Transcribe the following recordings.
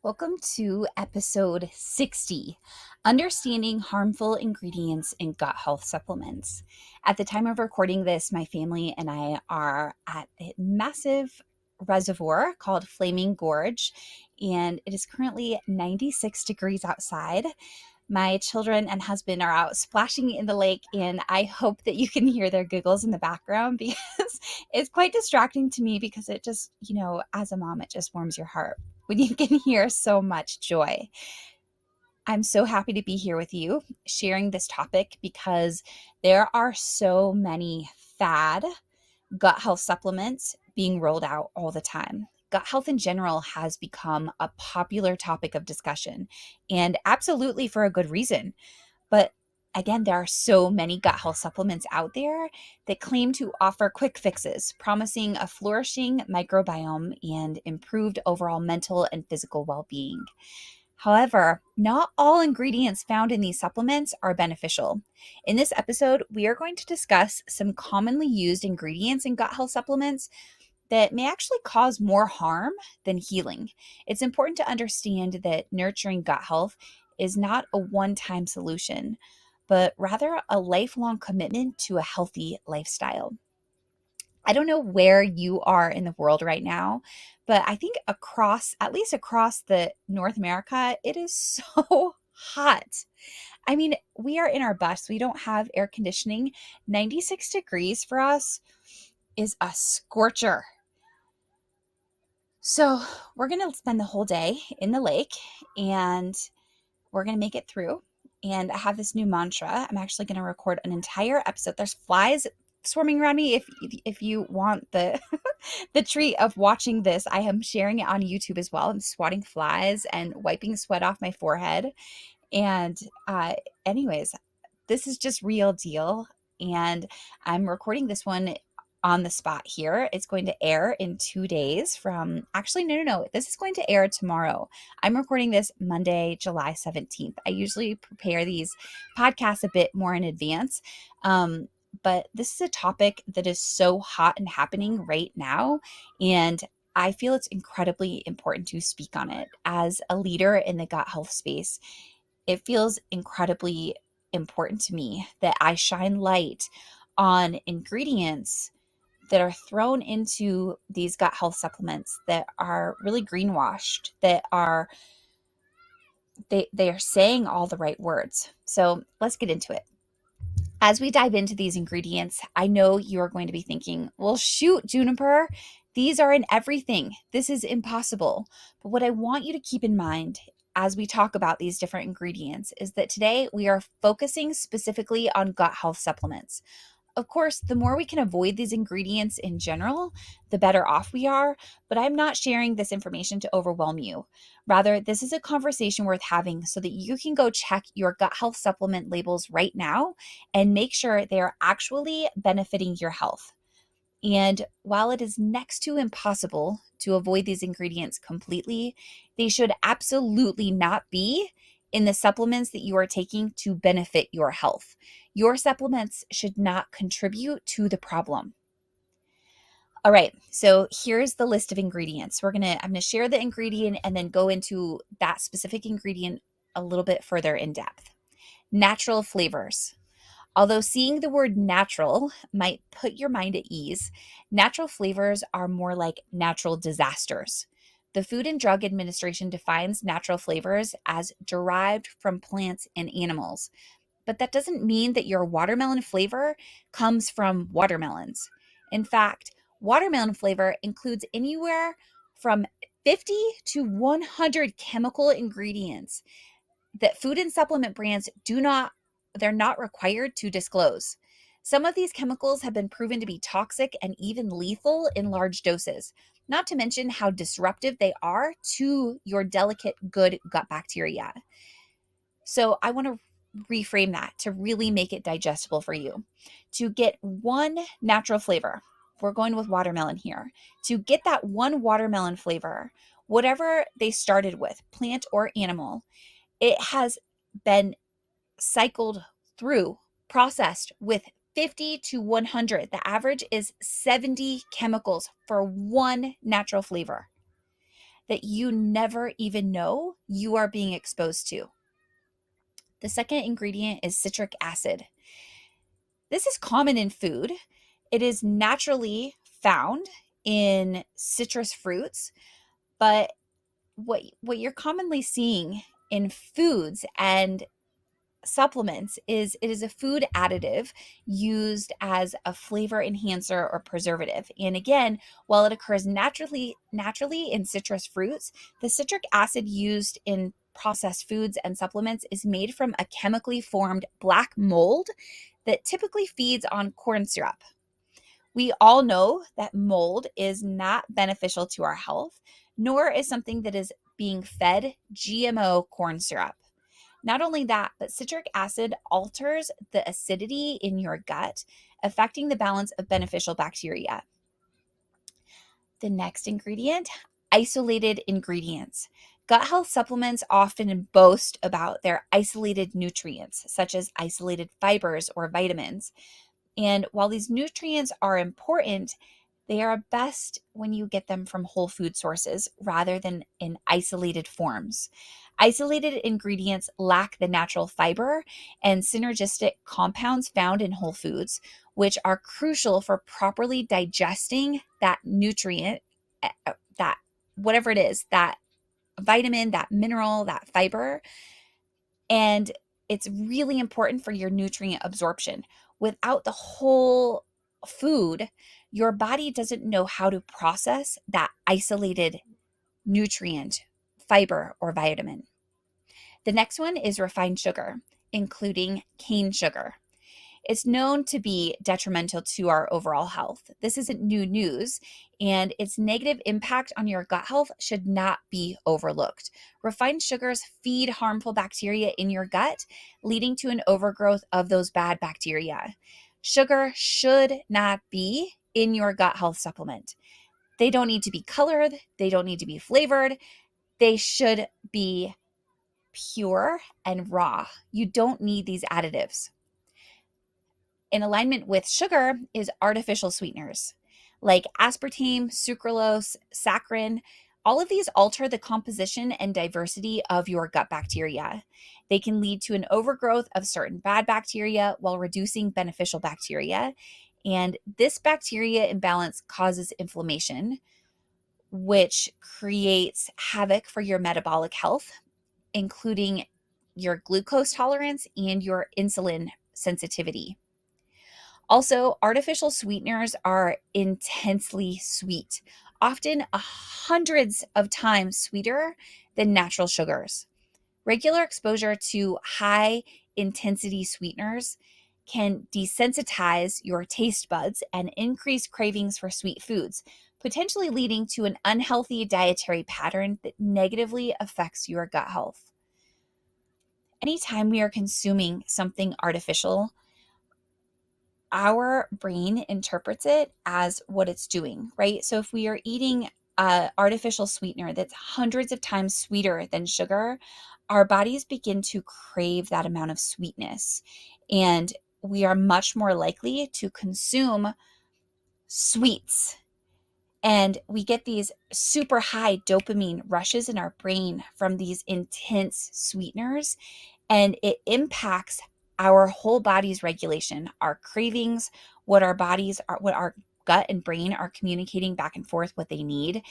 Welcome to episode 60, Understanding Harmful Ingredients in Gut Health Supplements. At the time of recording this, my family and I are at a massive reservoir called Flaming Gorge, and it is currently 96 degrees outside. My children and husband are out splashing in the lake, and I hope that you can hear their giggles in the background because it's quite distracting to me because it just, as a mom, it just warms your heart when you can hear so much joy. I'm so happy to be here with you sharing this topic because there are so many fad gut health supplements being rolled out all the time. Gut health in general has become a popular topic of discussion, and absolutely for a good reason. But again, there are so many gut health supplements out there that claim to offer quick fixes, promising a flourishing microbiome and improved overall mental and physical well being. However, not all ingredients found in these supplements are beneficial. In this episode, we are going to discuss some commonly used ingredients in gut health supplements that may actually cause more harm than healing. It's important to understand that nurturing gut health is not a one-time solution, but rather a lifelong commitment to a healthy lifestyle. I don't know where you are in the world right now, but I think at least across the North America, it is so hot. I mean, we are in our bus. We don't have air conditioning. 96 degrees for us is a scorcher. So, we're going to spend the whole day in the lake and we're going to make it through. And I have this new mantra. I'm actually going to record an entire episode. There's flies swarming around me. If you want the the treat of watching this, I am sharing it on YouTube as well. I'm swatting flies and wiping sweat off my forehead. And anyways, this is just real deal. And I'm recording this one on the spot here. It's going to air in 2 days from actually, no. This is going to air tomorrow. I'm recording this Monday, July 17th. I usually prepare these podcasts a bit more in advance. But this is a topic that is so hot and happening right now. And I feel it's incredibly important to speak on it. As a leader in the gut health space, it feels incredibly important to me that I shine light on ingredients that are thrown into these gut health supplements that are really greenwashed, that are they are saying all the right words. So let's get into it. As we dive into these ingredients, I know you're going to be thinking, well, shoot, Juniper, these are in everything. This is impossible. But what I want you to keep in mind as we talk about these different ingredients is that today we are focusing specifically on gut health supplements. Of course, the more we can avoid these ingredients in general, the better off we are, but I'm not sharing this information to overwhelm you. Rather, this is a conversation worth having so that you can go check your gut health supplement labels right now and make sure they are actually benefiting your health. And while it is next to impossible to avoid these ingredients completely, they should absolutely not be in the supplements that you are taking to benefit your health. Your supplements should not contribute to the problem. All right, so here's the list of ingredients. I'm gonna share the ingredient and then go into that specific ingredient a little bit further in depth. Natural flavors. Although seeing the word natural might put your mind at ease, natural flavors are more like natural disasters. The Food and Drug Administration defines natural flavors as derived from plants and animals, but that doesn't mean that your watermelon flavor comes from watermelons. In fact, watermelon flavor includes anywhere from 50 to 100 chemical ingredients that food and supplement brands they're not required to disclose. Some of these chemicals have been proven to be toxic and even lethal in large doses, not to mention how disruptive they are to your delicate, good gut bacteria. So I want to reframe that to really make it digestible for you. To get one natural flavor, we're going with watermelon here. To get that one watermelon flavor, whatever they started with, plant or animal, it has been cycled through, processed with 50 to 100. The average is 70 chemicals for one natural flavor. that you never even know you are being exposed to. The second ingredient is citric acid. This is common in food. It is naturally found in citrus fruits, but what you're commonly seeing in foods and supplements is it is a food additive used as a flavor enhancer or preservative. And again, while it occurs naturally in citrus fruits, the citric acid used in processed foods and supplements is made from a chemically formed black mold that typically feeds on corn syrup. We all know that mold is not beneficial to our health, nor is something that is being fed GMO corn syrup. Not only that, but citric acid alters the acidity in your gut, affecting the balance of beneficial bacteria. The next ingredient, isolated ingredients. Gut health supplements often boast about their isolated nutrients, such as isolated fibers or vitamins. And while these nutrients are important, they are best when you get them from whole food sources rather than in isolated forms. Isolated ingredients lack the natural fiber and synergistic compounds found in whole foods, which are crucial for properly digesting that nutrient, that whatever it is, that vitamin, that mineral, that fiber. And it's really important for your nutrient absorption. Without the whole food, your body doesn't know how to process that isolated nutrient, fiber, or vitamin. The next one is refined sugar, including cane sugar. It's known to be detrimental to our overall health. This isn't new news, and its negative impact on your gut health should not be overlooked. Refined sugars feed harmful bacteria in your gut, leading to an overgrowth of those bad bacteria. Sugar should not be in your gut health supplement. They don't need to be colored, they don't need to be flavored. They should be pure and raw. You don't need these additives. In alignment with sugar is artificial sweeteners like aspartame, sucralose, saccharin. All of these alter the composition and diversity of your gut bacteria. They can lead to an overgrowth of certain bad bacteria while reducing beneficial bacteria. And this bacteria imbalance causes inflammation, which creates havoc for your metabolic health, including your glucose tolerance and your insulin sensitivity. Also, artificial sweeteners are intensely sweet, often hundreds of times sweeter than natural sugars. Regular exposure to high intensity sweeteners can desensitize your taste buds and increase cravings for sweet foods, potentially leading to an unhealthy dietary pattern that negatively affects your gut health. Anytime we are consuming something artificial, our brain interprets it as what it's doing, right? So if we are eating a artificial sweetener that's hundreds of times sweeter than sugar, our bodies begin to crave that amount of sweetness. And we are much more likely to consume sweets. And we get these super high dopamine rushes in our brain from these intense sweeteners, and it impacts our whole body's regulation, our cravings, what our gut and brain are communicating back and forth what they need.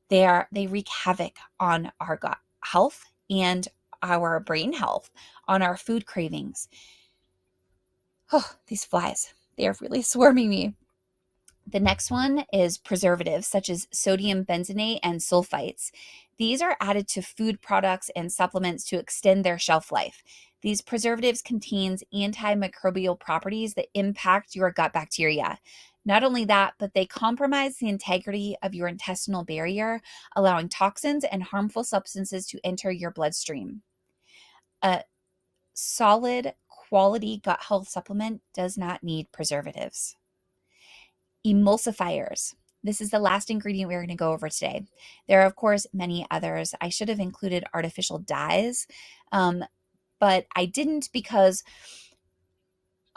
They wreak havoc on our gut health and our brain health, on our food cravings. Oh, these flies, they are really swarming me. The next one is preservatives such as sodium benzoate and sulfites. These are added to food products and supplements to extend their shelf life. These preservatives contains antimicrobial properties that impact your gut bacteria. Not only that, but they compromise the integrity of your intestinal barrier, allowing toxins and harmful substances to enter your bloodstream. A solid quality gut health supplement does not need preservatives. Emulsifiers. This is the last ingredient we're going to go over today. There are, of course, many others. I should have included artificial dyes, but I didn't because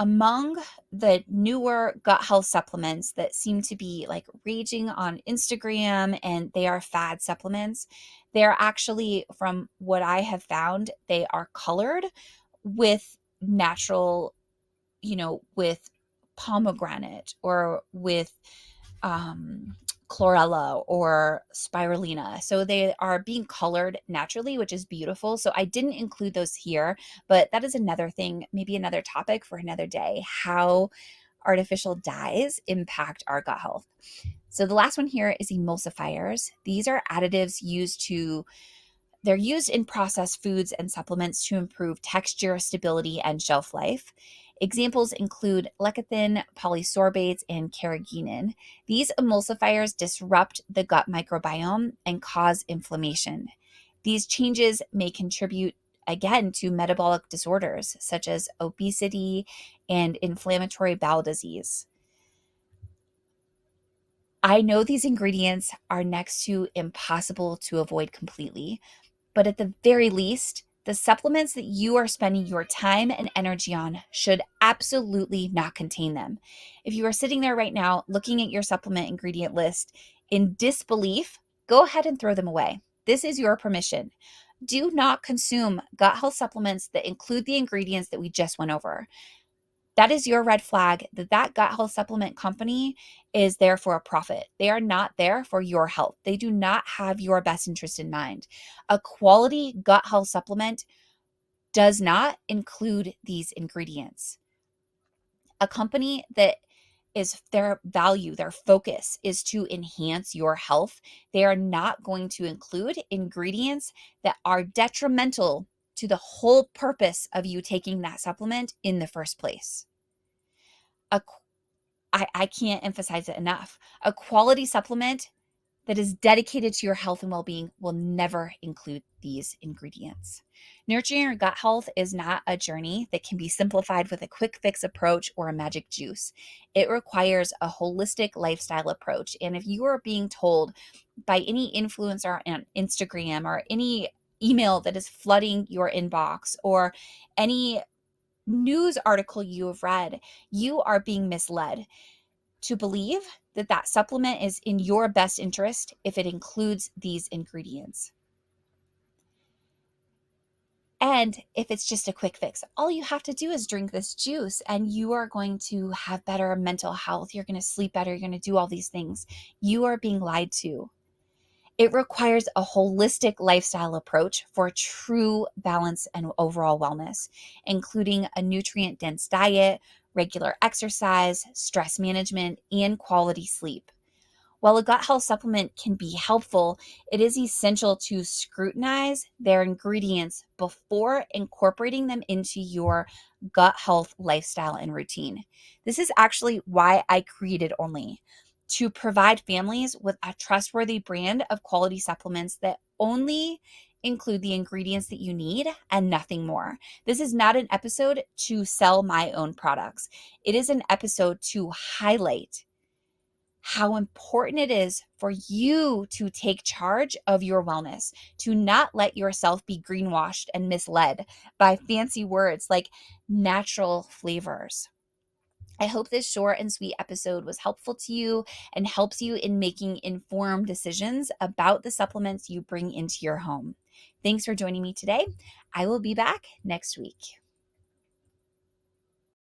Among the newer gut health supplements that seem to be like raging on Instagram and they are fad supplements, they're actually, from what I have found, they are colored with natural, with pomegranate or with um, chlorella or spirulina. So they are being colored naturally, which is beautiful. So I didn't include those here, but that is another thing, maybe another topic for another day, how artificial dyes impact our gut health. So the last one here is emulsifiers. These are additives they're used in processed foods and supplements to improve texture, stability, and shelf life. Examples include lecithin, polysorbates, and carrageenan. These emulsifiers disrupt the gut microbiome and cause inflammation. These changes may contribute again to metabolic disorders such as obesity and inflammatory bowel disease. I know these ingredients are next to impossible to avoid completely, but at the very least, the supplements that you are spending your time and energy on should absolutely not contain them. If you are sitting there right now looking at your supplement ingredient list in disbelief, go ahead and throw them away. This is your permission. Do not consume gut health supplements that include the ingredients that we just went over. That is your red flag that gut health supplement company is there for a profit. They are not there for your health. They do not have your best interest in mind. A quality gut health supplement does not include these ingredients. A company that is their value, their focus is to enhance your health. They are not going to include ingredients that are detrimental to the whole purpose of you taking that supplement in the first place. I can't emphasize it enough. A quality supplement that is dedicated to your health and well being will never include these ingredients. Nurturing your gut health is not a journey that can be simplified with a quick fix approach or a magic juice. It requires a holistic lifestyle approach. And if you are being told by any influencer on Instagram or any email that is flooding your inbox or any news article you have read, you are being misled to believe that that supplement is in your best interest if it includes these ingredients. And if it's just a quick fix, all you have to do is drink this juice and you are going to have better mental health. You're going to sleep better. You're going to do all these things. You are being lied to. It requires a holistic lifestyle approach for true balance and overall wellness, including a nutrient dense diet, regular exercise, stress management, and quality sleep. While a gut health supplement can be helpful, it is essential to scrutinize their ingredients before incorporating them into your gut health lifestyle and routine. This is actually why I created Only, to provide families with a trustworthy brand of quality supplements that only include the ingredients that you need and nothing more. This is not an episode to sell my own products. It is an episode to highlight how important it is for you to take charge of your wellness, to not let yourself be greenwashed and misled by fancy words like natural flavors. I hope this short and sweet episode was helpful to you and helps you in making informed decisions about the supplements you bring into your home. Thanks for joining me today. I will be back next week.